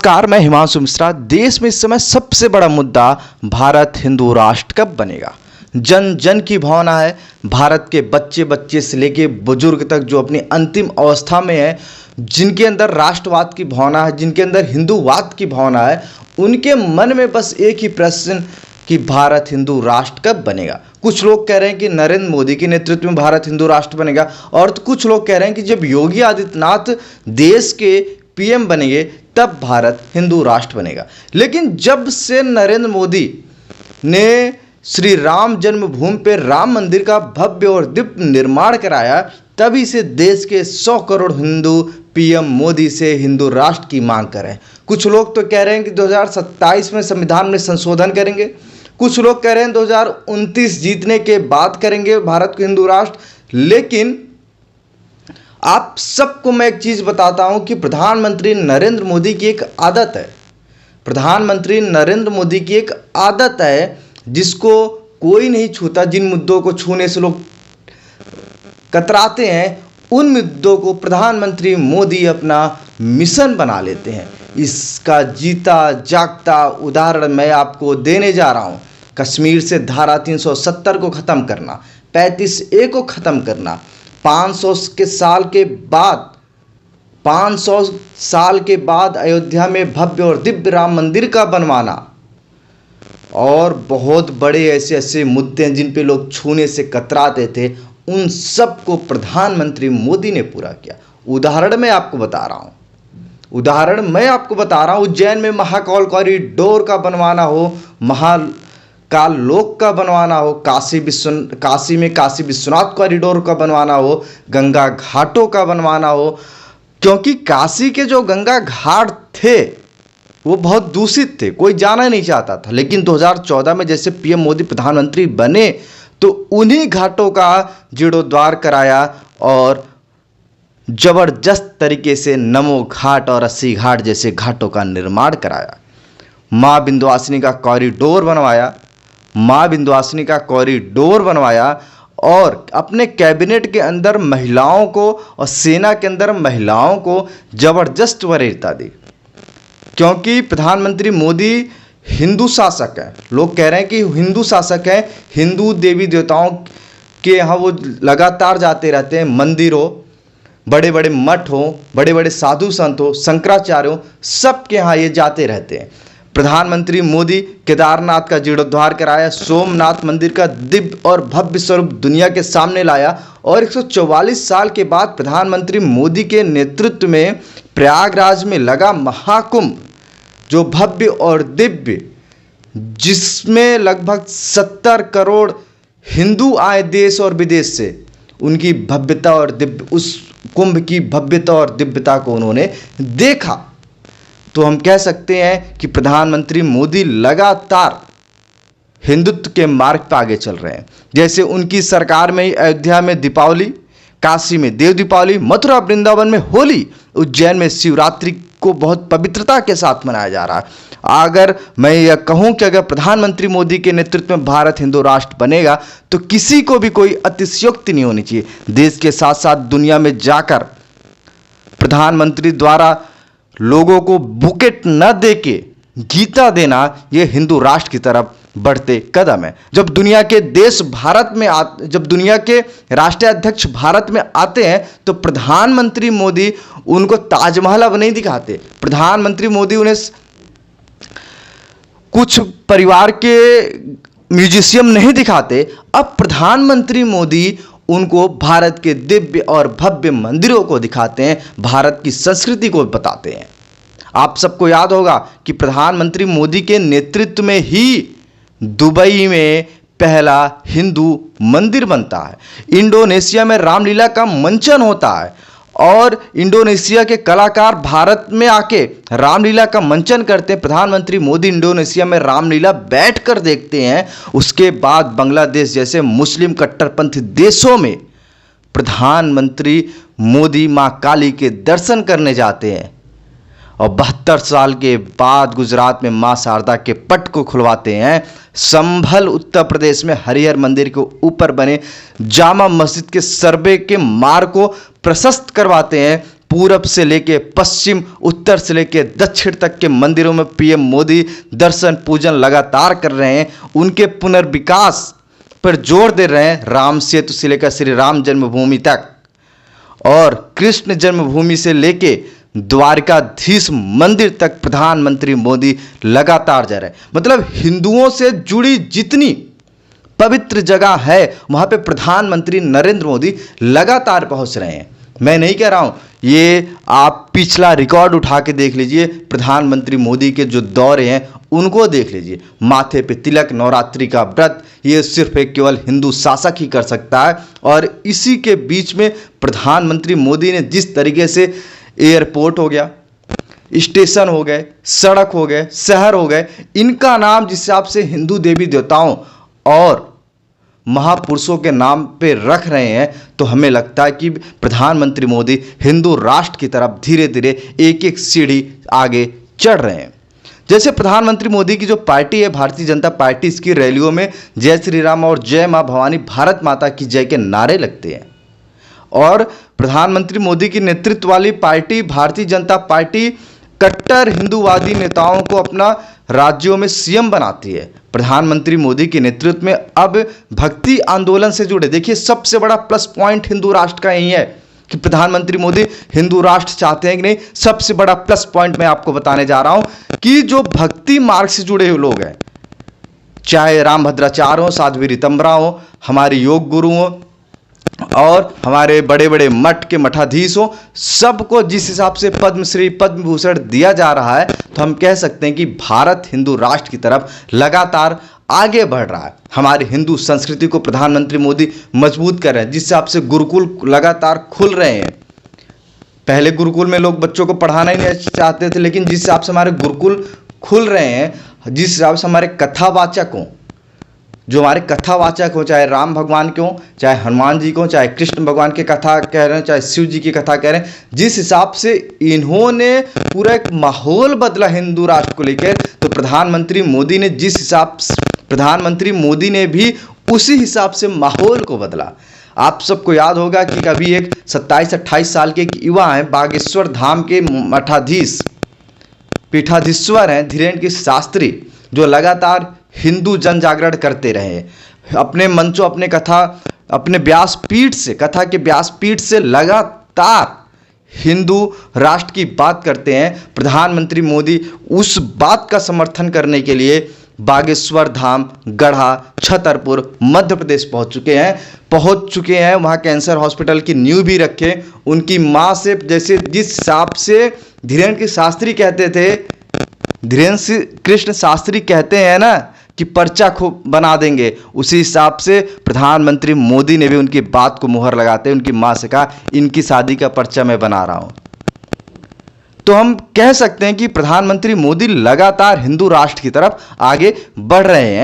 नमस्कार, मैं हिमांशु मिश्रा। देश में इस समय सबसे बड़ा मुद्दा भारत हिंदू राष्ट्र कब बनेगा। जन जन की भावना है। भारत के बच्चे बच्चे से लेके बुजुर्ग तक जो अपनी अंतिम अवस्था में है, जिनके अंदर राष्ट्रवाद की भावना है, जिनके अंदर हिंदूवाद की भावना है, उनके मन में बस एक ही प्रश्न कि भारत हिंदू राष्ट्र कब बनेगा। कुछ लोग कह रहे हैं कि नरेंद्र मोदी के नेतृत्व में भारत हिंदू राष्ट्र बनेगा, और तो कुछ लोग कह रहे हैं कि जब योगी आदित्यनाथ देश के पीएम बनेंगे तब भारत हिंदू राष्ट्र बनेगा। लेकिन जब से नरेंद्र मोदी ने श्री राम जन्मभूमि पर राम मंदिर का भव्य और दिव्य निर्माण कराया, तभी से देश के 100 करोड़ हिंदू पीएम मोदी से हिंदू राष्ट्र की मांग कर रहे हैं। कुछ लोग तो कह रहे हैं कि 2027 में संविधान में संशोधन करेंगे, कुछ लोग कह रहे हैं 2029 जीतने के बाद करेंगे भारत को हिंदू राष्ट्र। लेकिन आप सबको मैं एक चीज़ बताता हूं कि प्रधानमंत्री नरेंद्र मोदी की एक आदत है, प्रधानमंत्री नरेंद्र मोदी की एक आदत है जिसको कोई नहीं छूता। जिन मुद्दों को छूने से लोग कतराते हैं, उन मुद्दों को प्रधानमंत्री मोदी अपना मिशन बना लेते हैं। इसका जीता जागता उदाहरण मैं आपको देने जा रहा हूं। कश्मीर से धारा 370 को ख़त्म करना, 35A को ख़त्म करना, 500 साल के बाद अयोध्या में भव्य और दिव्य राम मंदिर का बनवाना, और बहुत बड़े ऐसे ऐसे मुद्दे हैं जिन पे लोग छूने से कतराते थे, उन सब को प्रधानमंत्री मोदी ने पूरा किया। उदाहरण मैं आपको बता रहा हूं, उज्जैन में महाकाल कॉरिडोर का बनवाना हो, महाकाल लोक का बनवाना हो, काशी में काशी विश्वनाथ कॉरिडोर का बनवाना हो, गंगा घाटों का बनवाना हो। क्योंकि काशी के जो गंगा घाट थे वो बहुत दूषित थे, कोई जाना नहीं चाहता था। लेकिन 2014 में जैसे पीएम मोदी प्रधानमंत्री बने तो उन्हीं घाटों का जीर्णोद्धार कराया और जबरदस्त तरीके से नमो घाट और 80 घाट जैसे घाटों का निर्माण कराया। माँ विंध्यवासिनी का कॉरिडोर बनवाया और अपने कैबिनेट के अंदर महिलाओं को और सेना के अंदर महिलाओं को जबरदस्त वरीयता दी। क्योंकि प्रधानमंत्री मोदी हिंदू शासक हैं, लोग कह रहे हैं कि हिंदू शासक हैं, हिंदू देवी देवताओं के यहाँ वो लगातार जाते रहते हैं। मंदिर हो, बड़े बड़े मठ हो, बड़े बड़े साधु संत हो, शंकराचार्य हो, सबके यहाँ ये जाते रहते हैं। प्रधानमंत्री मोदी केदारनाथ का जीर्णोद्धार कराया, सोमनाथ मंदिर का दिव्य और भव्य स्वरूप दुनिया के सामने लाया, और 144 साल के बाद प्रधानमंत्री मोदी के नेतृत्व में प्रयागराज में लगा महाकुंभ, जो भव्य और दिव्य, जिसमें लगभग 70 करोड़ हिंदू आए देश और विदेश से, उनकी भव्यता और दिव्य, उस कुंभ की भव्यता और दिव्यता को उन्होंने देखा। तो हम कह सकते हैं कि प्रधानमंत्री मोदी लगातार हिंदुत्व के मार्ग पर आगे चल रहे हैं। जैसे उनकी सरकार में अयोध्या में दीपावली, काशी में देव दीपावली, मथुरा वृंदावन में होली, उज्जैन में शिवरात्रि को बहुत पवित्रता के साथ मनाया जा रहा है। अगर मैं यह कहूं कि अगर प्रधानमंत्री मोदी के नेतृत्व में भारत हिंदू राष्ट्र बनेगा तो किसी को भी कोई अतिशयोक्ति नहीं होनी चाहिए। देश के साथ साथ दुनिया में जाकर प्रधानमंत्री द्वारा लोगों को बुकेट न देके गीता देना, यह हिंदू राष्ट्र की तरफ बढ़ते कदम है। जब दुनिया के राष्ट्रीय अध्यक्ष भारत में आते हैं तो प्रधानमंत्री मोदी उनको ताजमहल अब नहीं दिखाते, प्रधानमंत्री मोदी उन्हें कुछ परिवार के म्यूजियम नहीं दिखाते। अब प्रधानमंत्री मोदी उनको भारत के दिव्य और भव्य मंदिरों को दिखाते हैं, भारत की संस्कृति को बताते हैं। आप सबको याद होगा कि प्रधानमंत्री मोदी के नेतृत्व में ही दुबई में पहला हिंदू मंदिर बनता है, इंडोनेशिया में रामलीला का मंचन होता है, और इंडोनेशिया के कलाकार भारत में आके रामलीला का मंचन करते हैं। प्रधानमंत्री मोदी इंडोनेशिया में रामलीला बैठकर देखते हैं। उसके बाद बांग्लादेश जैसे मुस्लिम कट्टरपंथी देशों में प्रधानमंत्री मोदी मां काली के दर्शन करने जाते हैं, और 72 साल के बाद गुजरात में मां शारदा के पट को खुलवाते हैं। संभल उत्तर प्रदेश में हरिहर मंदिर के ऊपर बने जामा मस्जिद के सर्वे के मार्ग को प्रशस्त करवाते हैं। पूरब से लेके पश्चिम, उत्तर से लेके दक्षिण तक के मंदिरों में पीएम मोदी दर्शन पूजन लगातार कर रहे हैं। उनके पुनर्विकास पर जोर दे रहे हैं, राम सेतु से लेकर श्री राम जन्मभूमि तक, और कृष्ण जन्मभूमि से लेके द्वारकाधीश मंदिर तक प्रधानमंत्री मोदी लगातार जा रहे हैं। मतलब हिंदुओं से जुड़ी जितनी पवित्र जगह है वहां पे प्रधानमंत्री नरेंद्र मोदी लगातार पहुंच रहे हैं। मैं नहीं कह रहा हूं, ये आप पिछला रिकॉर्ड उठा के देख लीजिए, प्रधानमंत्री मोदी के जो दौरे हैं उनको देख लीजिए। माथे पे तिलक, नवरात्रि का व्रत, ये सिर्फ एक केवल हिंदू शासक ही कर सकता है। और इसी के बीच में प्रधानमंत्री मोदी ने जिस तरीके से एयरपोर्ट हो गया, स्टेशन हो गए, सड़क हो गए, शहर हो गए, इनका नाम जिस हिसाब से हिंदू देवी देवताओं और महापुरुषों के नाम पे रख रहे हैं, तो हमें लगता है कि प्रधानमंत्री मोदी हिंदू राष्ट्र की तरफ धीरे धीरे एक एक सीढ़ी आगे चढ़ रहे हैं। जैसे प्रधानमंत्री मोदी की जो पार्टी है भारतीय जनता पार्टी, इसकी रैलियों में जय श्री राम और जय मां भवानी, भारत माता की जय के नारे लगते हैं। और प्रधानमंत्री मोदी की नेतृत्व वाली पार्टी भारतीय जनता पार्टी कट्टर हिंदूवादी नेताओं को अपना राज्यों में सीएम बनाती है। प्रधानमंत्री मोदी के नेतृत्व में अब भक्ति आंदोलन से जुड़े, देखिए सबसे बड़ा प्लस पॉइंट हिंदू राष्ट्र का यही है कि प्रधानमंत्री मोदी हिंदू राष्ट्र चाहते हैं कि नहीं। सबसे बड़ा प्लस पॉइंट मैं आपको बताने जा रहा हूं कि जो भक्ति मार्ग से जुड़े हुए लोग हैं, चाहे रामभद्राचार्य हो, साध्वी रीतंबरा हो, हमारे योग गुरु हो और हमारे बड़े बड़े मठ के मठाधीश हो, सबको जिस हिसाब से पद्मश्री पद्म भूषण दिया जा रहा है, तो हम कह सकते हैं कि भारत हिंदू राष्ट्र की तरफ लगातार आगे बढ़ रहा है। हमारी हिंदू संस्कृति को प्रधानमंत्री मोदी मजबूत कर रहे हैं, जिस हिसाब से गुरुकुल लगातार खुल रहे हैं। पहले गुरुकुल में लोग बच्चों को पढ़ाना ही नहीं चाहते थे, लेकिन जिस हिसाब से हमारे गुरुकुल खुल रहे हैं, जिस हिसाब से हमारे कथावाचक हों, जो हमारे कथावाचक हो, चाहे राम भगवान के हों, चाहे हनुमान जी को, चाहे कृष्ण भगवान की कथा कह रहे हैं, चाहे शिव जी की कथा कह रहे हैं, जिस हिसाब से इन्होंने पूरा एक माहौल बदला हिंदू राष्ट्र को लेकर, तो प्रधानमंत्री मोदी ने भी उसी हिसाब से माहौल को बदला। आप सबको याद होगा कि कभी एक 27-28 साल के एक युवा हैं, बागेश्वर धाम के मठाधीश पीठाधीश्वर हैं धीरेन्द्र की शास्त्री, जो लगातार हिंदू जन जागरण करते रहे। अपने मंचों, अपने कथा, अपने व्यासपीठ से, कथा के व्यासपीठ से लगातार हिंदू राष्ट्र की बात करते हैं। प्रधानमंत्री मोदी उस बात का समर्थन करने के लिए बागेश्वर धाम, गढ़ा, छतरपुर, मध्य प्रदेश पहुंच चुके हैं। वहां कैंसर हॉस्पिटल की नींव भी रखे। उनकी मां से, जैसे जिस हिसाब से धीरेन्द्र की शास्त्री कहते थे, धीरेन्द्र कृष्ण शास्त्री कहते हैं ना कि पर्चा खूब बना देंगे, उसी हिसाब से प्रधानमंत्री मोदी ने भी उनकी बात को मुहर लगाते उनकी मां से कहा, इनकी शादी का पर्चा मैं बना रहा हूं। तो हम कह सकते हैं कि प्रधानमंत्री मोदी लगातार हिंदू राष्ट्र की तरफ आगे बढ़ रहे हैं।